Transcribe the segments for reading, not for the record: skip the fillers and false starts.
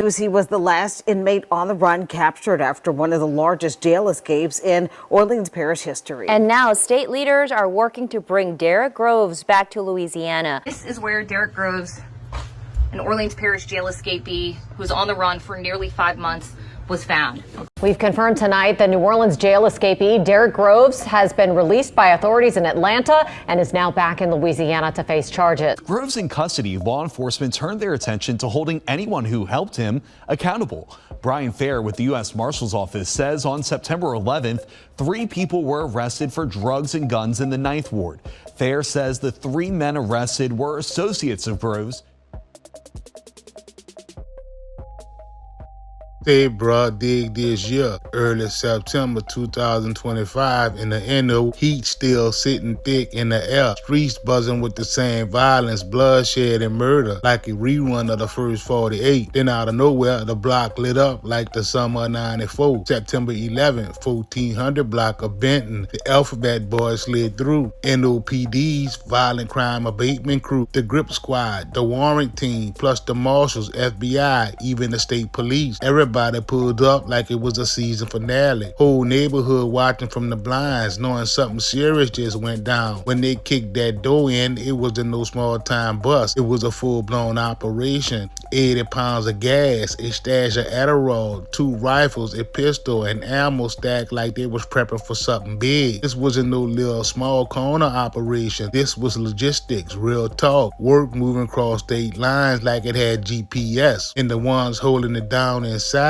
news, he was the last inmate on the run captured after one of the largest jail escapes in Orleans Parish history. And now state leaders are working to bring Derrick Groves back to Louisiana. This is where Derrick Groves, an Orleans Parish jail escapee who was on the run for nearly 5 months, was found. We've confirmed tonight the New Orleans jail escapee Derrick Groves has been released by authorities in Atlanta and is now back in Louisiana to face charges. Groves in custody, law enforcement turned their attention to holding anyone who helped him accountable. Brian Fair with the U.S. Marshal's Office says on September 11th, 3 people were arrested for drugs and guns in the 9th Ward. Fair says the 3 men arrested were associates of Groves. They bruh dig this year, early September 2025, in the NO, heat still sitting thick in the air. Streets buzzing with the same violence, bloodshed, and murder, like a rerun of the first 48. Then out of nowhere, the block lit up like the summer of 94. September 11th, 1400 block of Benton, the Alphabet Boys slid through. NOPD's Violent Crime Abatement Crew, the Grip Squad, the Warrant Team, plus the Marshals, FBI, even the State Police. Everybody pulled up like it was a season finale. Whole neighborhood watching from the blinds, knowing something serious just went down. When they kicked that door in, it wasn't no small time bust. It was a full-blown operation. 80 pounds of gas, a stash of Adderall, 2 rifles, a pistol, and ammo stacked like they was prepping for something big. This wasn't no little small corner operation. This was logistics, real talk. Work moving across state lines like it had GPS. And the ones holding it down inside,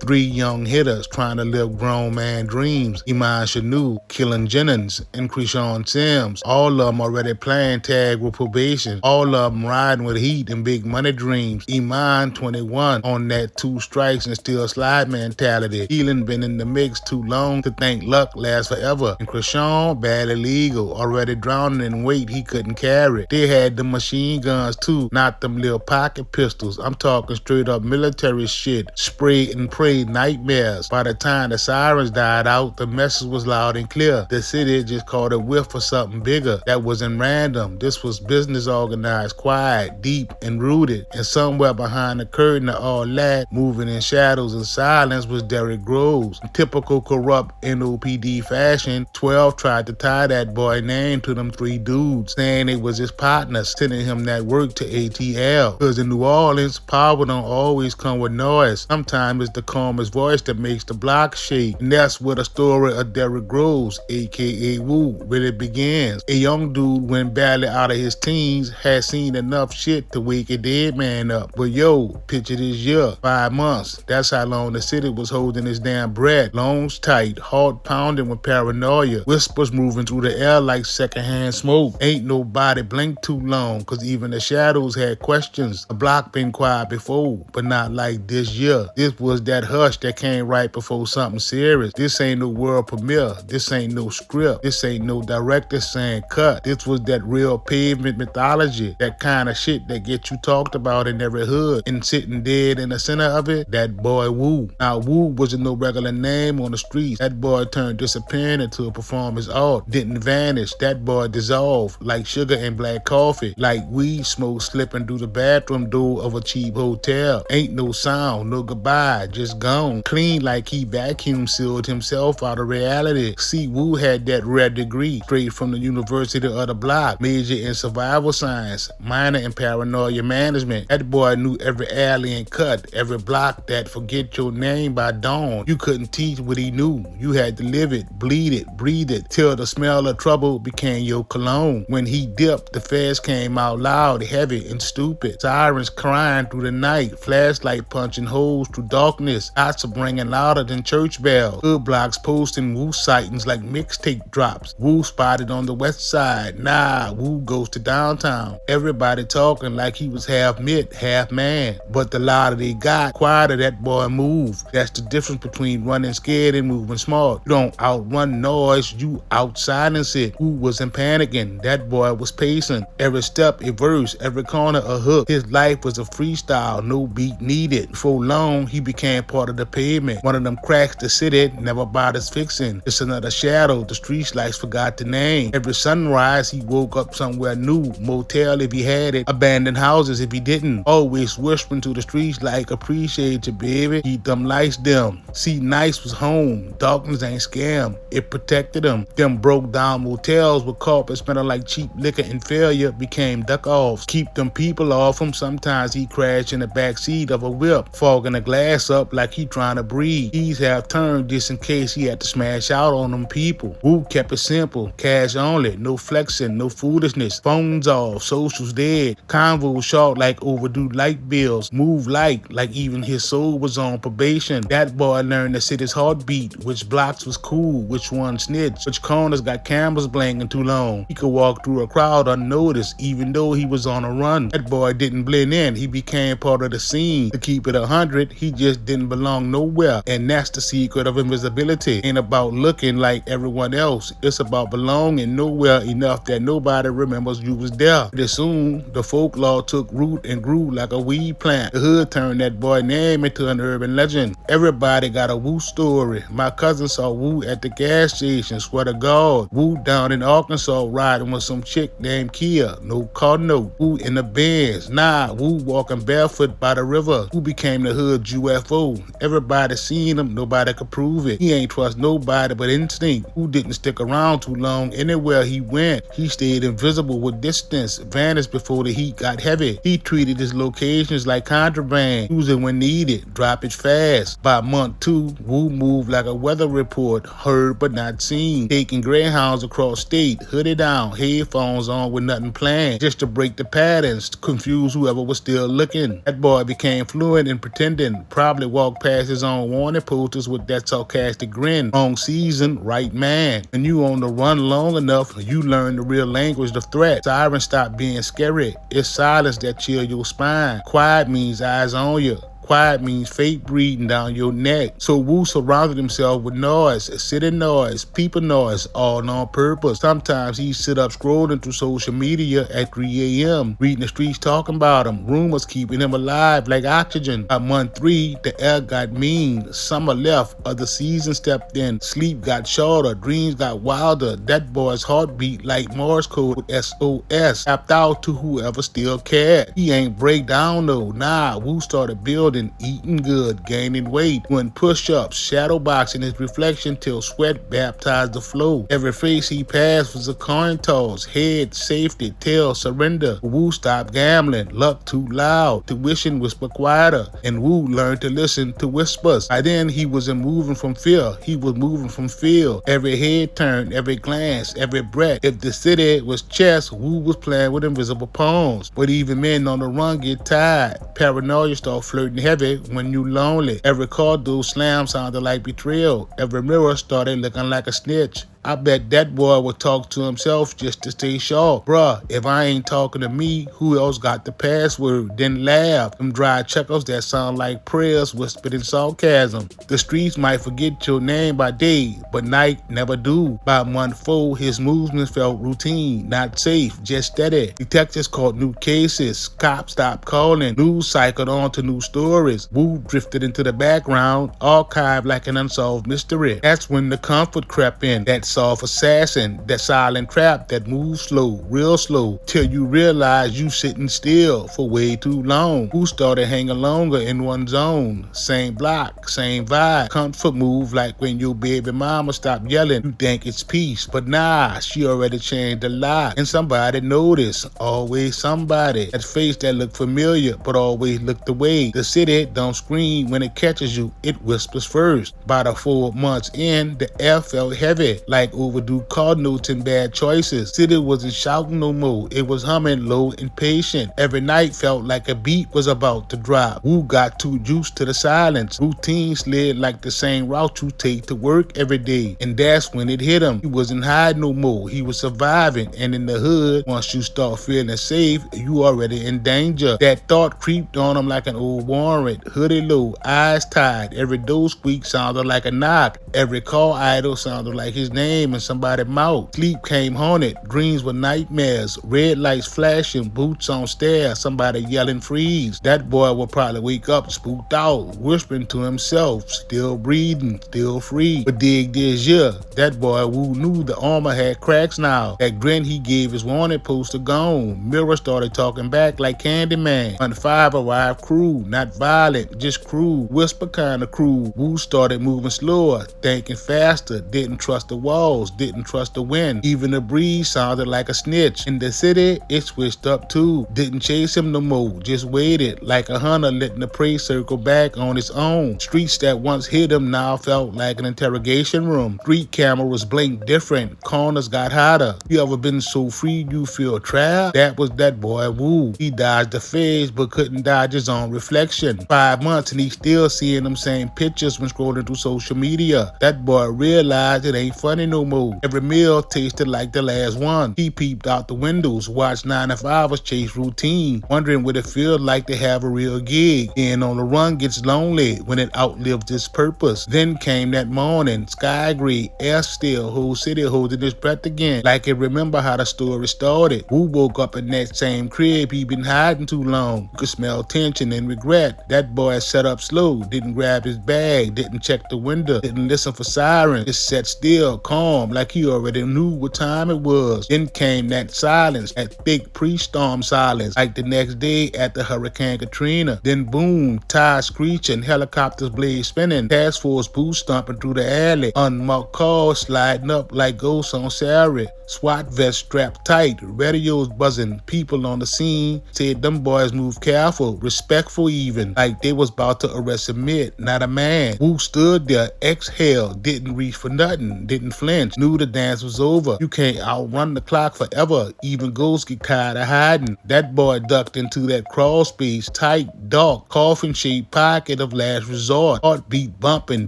3 young hitters trying to live grown man dreams. Iman Shanu, Killen Jennings, and Krishan Sims. All of them already playing tag with probation. All of them riding with heat and big money dreams. Iman, 21, on that 2 strikes and still slide mentality. Keelan been in the mix too long to think luck lasts forever. And Krishan, bad illegal, already drowning in weight he couldn't carry. They had the machine guns too, not them little pocket pistols. I'm talking straight up military shit. Spray and pray nightmares. By the time the sirens died out, the message was loud and clear. The city just caught a whiff for something bigger. That wasn't random. This was business organized, quiet, deep, and rooted. And somewhere behind the curtain of all that, moving in shadows and silence, was Derrick Groves. In typical corrupt NOPD fashion, 12 tried to tie that boy name to them 3 dudes, saying it was his partners, sending him that work to ATL. Cause in New Orleans, power don't always come with noise. Sometimes it's the calmest voice that makes the block shake. And that's where the story of Derrick Groves, aka Woo, really begins. A young dude, when barely out of his teens, had seen enough shit to wake a dead man up. But yo, picture this year, 5 months. That's how long the city was holding his damn breath. Lungs tight, heart pounding with paranoia. Whispers moving through the air like secondhand smoke. Ain't nobody blinked too long, cause even the shadows had questions. The block been quiet before, but not like this year. This was that hush that came right before something serious. This ain't no world premiere. This ain't no script. This ain't no director saying cut. This was that real pavement mythology. That kind of shit that gets you talked about in every hood. And sitting dead in the center of it, that boy Woo. Now Woo wasn't no regular name on the streets. That boy turned disappearing into a performance art. Didn't vanish. That boy dissolved like sugar in black coffee. Like weed smoke slipping through the bathroom door of a cheap hotel. Ain't no sound, no goodbye, just gone. Clean like he vacuum sealed himself out of reality. See, Woo had that rare degree straight from the University of the Block. Major in survival science, minor in paranoia management. That boy knew every alley and cut, every block that forget your name by dawn. You couldn't teach what he knew. You had to live it, bleed it, breathe it, till the smell of trouble became your cologne. When he dipped, the feds came out loud, heavy, and stupid. Sirens crying through the night, flashlight punching holes through darkness. Shots are ringing louder than church bells. Hood blocks posting Woo sightings like mixtape drops. Woo spotted on the west side. Nah, Woo goes to downtown. Everybody talking like he was half myth, half man. But the louder they got, quieter that boy moved. That's the difference between running scared and moving smart. You don't outrun noise, you out-silence it. Woo wasn't panicking. That boy was pacing. Every step a verse, every corner a hook. His life was a freestyle, no beat needed. Before long, he became part of the pavement. One of them cracks the city never bothers fixing. It's another shadow the street lights forgot to name. Every sunrise he woke up somewhere new. Motel if he had it, abandoned houses if he didn't. Always whispering to the streets like, appreciate you, baby. Keep them lights dim. See, nice was home. Darkness ain't scam. It protected him. Them broke down motels with carpets smelling like cheap liquor and failure became duck-offs. Keep them people off him. Sometimes he crashed in the back seat of a whip, fogging the glass up like he trying to breathe. He's have turned just in case he had to smash out on them people. Wu kept it simple. Cash only. No flexing. No foolishness. Phones off. Socials dead. Convos short like overdue light bills. Move like even his soul was on probation. That boy learned to sit his heartbeat. Which blocks was cool. Which one snitched. Which corners got cameras blanking too long. He could walk through a crowd unnoticed even though he was on a run. That boy didn't blend in. He became part of the scene. To keep it 100, he just didn't belong nowhere. And that's the secret of invisibility. Ain't about looking like everyone else. It's about belonging nowhere enough that nobody remembers you was there. Pretty soon, the folklore took root and grew like a weed plant. The hood turned that boy name into an urban legend. Everybody got a Wu story. My cousin saw Wu at the gas station. Swear to God. Wu down in Arkansas riding with some chick named Kia. No car note. Wu in the Benz. Nah, Wu walking barefoot by the river. Wu became the hood UFO. Everybody seen him. Nobody could prove it. He ain't trust nobody but instinct. Wu didn't stick around too long. Anywhere he went, he stayed invisible with distance. Vanished before the heat got heavy. He treated his locations like contraband. Use it when needed. Drop it fast. By month 2, Wu moved like a weather report. Heard but not seen. Taking greyhounds across state. Hoodie down. Headphones on with nothing planned. Just to break the patterns. To confuse whoever was still looking. That boy became fluent in pretending. Probably walked past his own warning posters with that sarcastic grin. Wrong season, right man. And you on the run long enough, you learn the real language of threat. Sirens stop being scary. It's silence that chill your spine. Quiet means eyes on you. Quiet means fate breathing down your neck. So Wu surrounded himself with noise, city noise, people noise, all on purpose. Sometimes he'd sit up scrolling through social media at 3 a.m., reading the streets talking about him. Rumors keeping him alive like oxygen. By month 3, the air got mean. Summer left, other seasons stepped in. Sleep got shorter, dreams got wilder. That boy's heartbeat like Morse code with SOS. Tapped out to whoever still cared. He ain't break down though. Nah, Wu started building. Eating good, gaining weight, doing push-ups, shadow boxing his reflection till sweat baptized the flow. Every face he passed was a coin toss. Head, safety, tail, surrender. Wu stopped gambling. Luck too loud. Tuition whisper quieter. And Wu learned to listen to whispers. By then he wasn't moving from fear. He was moving from feel. Every head turned, every glance, every breath. If the city was chess, Wu was playing with invisible pawns. But even men on the run get tired. Paranoia start flirting heavy when you lonely. Every car door slam sounded like betrayal. Every mirror started looking like a snitch. I bet that boy would talk to himself just to stay sharp. Bruh, if I ain't talking to me, who else got the password? Then laugh. Them dry chuckles that sound like prayers whispered in sarcasm. The streets might forget your name by day, but night never do. By month 4, his movements felt routine, not safe, just steady. Detectives caught new cases. Cops stopped calling. News cycled on to new stories. Wu drifted into the background, archived like an unsolved mystery. That's when the comfort crept in. That soft assassin, that silent trap that moves slow, real slow, till you realize you sitting still for way too long. Who started hanging longer in one zone? Same block, same vibe. Comfort move like when your baby mama stop yelling. You think it's peace, but nah, she already changed the lock. And somebody noticed, always somebody. That face that looked familiar, but always looked away. The city don't scream when it catches you, it whispers first. By the 4 months in, the air felt heavy, like overdue car notes and bad choices. City wasn't shouting no more. It was humming low and patient. Every night felt like a beat was about to drop. Wu got too used to the silence. Routine slid like the same route you take to work every day. And that's when it hit him. He wasn't hiding no more. He was surviving. And in the hood, once you start feeling safe, you already in danger. That thought creeped on him like an old warrant. Hoodie low, eyes tied. Every door squeak sounded like a knock. Every call idle sounded like his name. name in somebody's mouth. Sleep came haunted, dreams were nightmares, red lights flashing, boots on stairs, somebody yelling freeze. That boy would probably wake up spooked out, whispering to himself, still breathing, still free. But dig this year, that boy Wu knew the armor had cracks now. That grin he gave his wanted poster gone. Mirror started talking back like Candyman. On 5 arrived crew, not violent, just cruel, whisper kind of cruel. Wu started moving slower, thinking faster, didn't trust the walls, didn't trust the wind. Even the breeze sounded like a snitch. In the city, it switched up too. Didn't chase him no more, just waited like a hunter letting the prey circle back on its own. Streets that once hid him now felt like an interrogation room. Street cameras blinked different, corners got hotter. You ever been so free you feel trapped? That was that boy Wu. He dodged the feds but couldn't dodge his own reflection. 5 months and he still seeing them same pictures when scrolling through social media. That boy realized it ain't funny no more. Every meal tasted like the last one. He peeped out the windows, watched 9 to 5ers chase routine, wondering what it feels like to have a real gig. And on the run gets lonely when it outlives its purpose. Then came that morning, sky gray, air still, whole city holding its breath again, like it remember how the story started. Wu woke up in that same crib he been hiding too long. You could smell tension and regret. That boy set up slow, didn't grab his bag, didn't check the window, didn't listen for sirens, just sat still, calm, like he already knew what time it was. Then came that silence, that thick pre-storm silence, like the next day after Hurricane Katrina. Then boom, tires screeching, helicopters blades spinning, task force boots stomping through the alley, unmarked cars sliding up like ghosts on SATIRE. SWAT vests strapped tight, radios buzzing, people on the scene said them boys move careful, respectful even, like they was about to arrest a mid, not a man. Wu stood there, exhaled, didn't reach for nothing, didn't flinch, knew the dance was over. You can't outrun the clock forever, even ghosts get tired of hiding. That boy ducked into that crawl space, tight, dark, coffin-shaped pocket of last resort. Heartbeat bumping,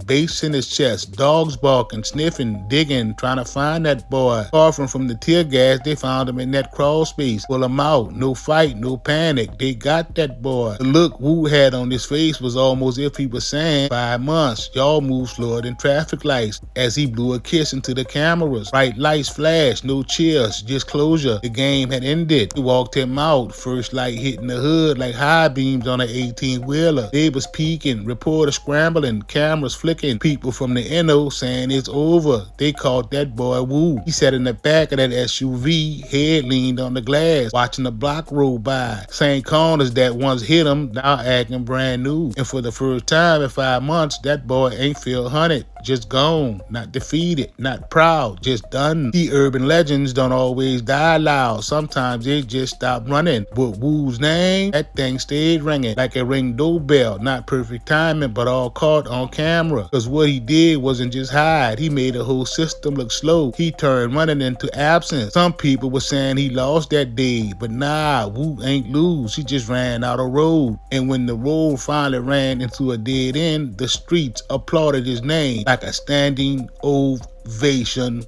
bass in his chest, dogs barking, sniffing, digging, trying to find that boy. Far from the tear gas, they found him in that crawl space. Pull him out, no fight, no panic. They got that boy. The look Wu had on his face was almost if he was saying, 5 months, y'all move slower than traffic lights, as he blew a kiss into the cameras. Bright lights flashed, no cheers, just closure. The game had ended. He walked him out, first light hitting the hood like high beams on an 18-wheeler. They was peeking, reporters scrambling, cameras flicking, people from the NO saying it's over. They caught that boy Wu. He sat in the back of that SUV, head leaned on the glass, watching the block roll by. Same corners that once hit him, now acting brand new. And for the first time in 5 months, that boy ain't feel hunted, just gone, not defeated, not proud, just done. The urban legends don't always die loud, sometimes they just stop running. But Wu's name, that thing stayed ringing like a ring doorbell. Not perfect timing, but all caught on camera. Cause what he did wasn't just hide, he made the whole system look slow. He turned running into absence. Some people were saying he lost that day, but nah, Wu ain't lose, he just ran out of road. And when the road finally ran into a dead end, the streets applauded his name like a standing ovation.